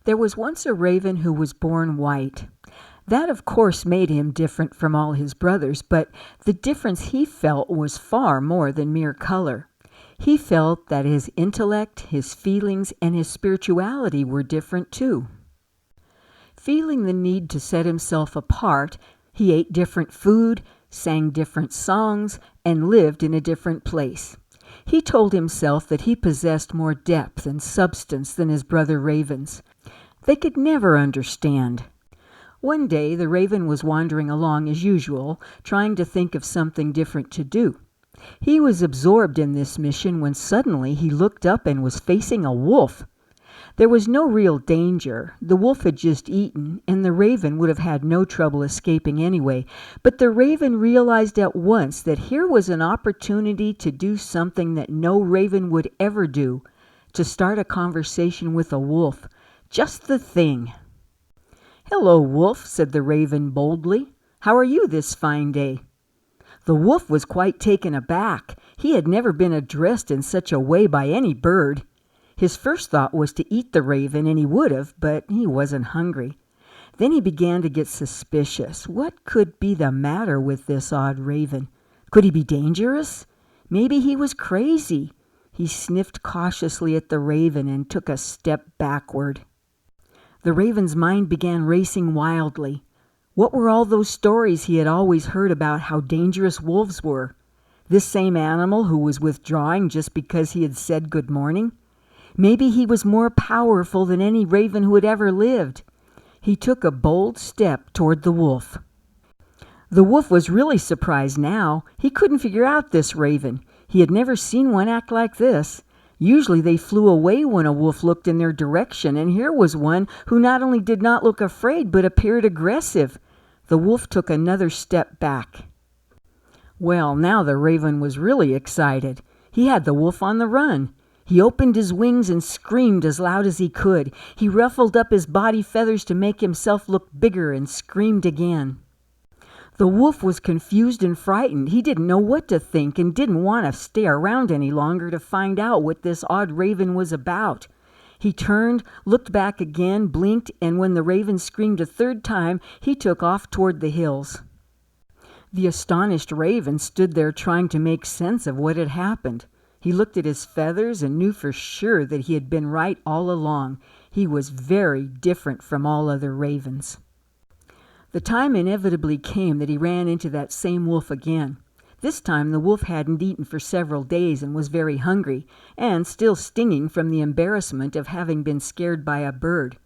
There was once a raven who was born white. That, of course, made him different from all his brothers, but the difference he felt was far more than mere color. He felt that his intellect, his feelings, and his spirituality were different too. Feeling the need to set himself apart, he ate different food, sang different songs, and lived in a different place. He told himself that he possessed more depth and substance than his brother ravens. They could never understand. One day the raven was wandering along as usual, trying to think of something different to do. He was absorbed in this mission when suddenly he looked up and was facing a wolf. There was no real danger. The wolf had just eaten, and the raven would have had no trouble escaping anyway. But the raven realized at once that here was an opportunity to do something that no raven would ever do, to start a conversation with a wolf. Just the thing. "Hello, Wolf," said the raven boldly. "How are you this fine day?" The wolf was quite taken aback. He had never been addressed in such a way by any bird. His first thought was to eat the raven, and he would have, but he wasn't hungry. Then he began to get suspicious. What could be the matter with this odd raven? Could he be dangerous? Maybe he was crazy. He sniffed cautiously at the raven and took a step backward. The raven's mind began racing wildly. What were all those stories he had always heard about how dangerous wolves were? This same animal who was withdrawing just because he had said good morning? Maybe he was more powerful than any raven who had ever lived. He took a bold step toward the wolf. The wolf was really surprised now. He couldn't figure out this raven. He had never seen one act like this. Usually they flew away when a wolf looked in their direction, and here was one who not only did not look afraid but appeared aggressive. The wolf took another step back. Well, now the raven was really excited. He had the wolf on the run. He opened his wings and screamed as loud as he could. He ruffled up his body feathers to make himself look bigger and screamed again. The wolf was confused and frightened. He didn't know what to think and didn't want to stay around any longer to find out what this odd raven was about. He turned, looked back again, blinked, and when the raven screamed a third time, he took off toward the hills. The astonished raven stood there trying to make sense of what had happened. He looked at his feathers and knew for sure that he had been right all along. He was very different from all other ravens. The time inevitably came that he ran into that same wolf again. This time the wolf hadn't eaten for several days and was very hungry, and still stinging from the embarrassment of having been scared by a bird.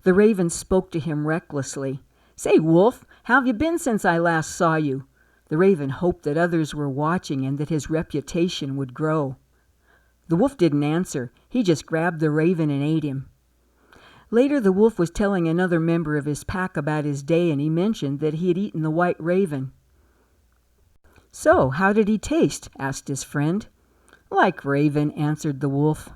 The raven spoke to him recklessly. "Say, Wolf, how have you been since I last saw you?" The raven hoped that others were watching and that his reputation would grow. The wolf didn't answer. He just grabbed the raven and ate him. Later, the wolf was telling another member of his pack about his day, and he mentioned that he had eaten the white raven. "So, how did he taste?" asked his friend. "Like raven," answered the wolf.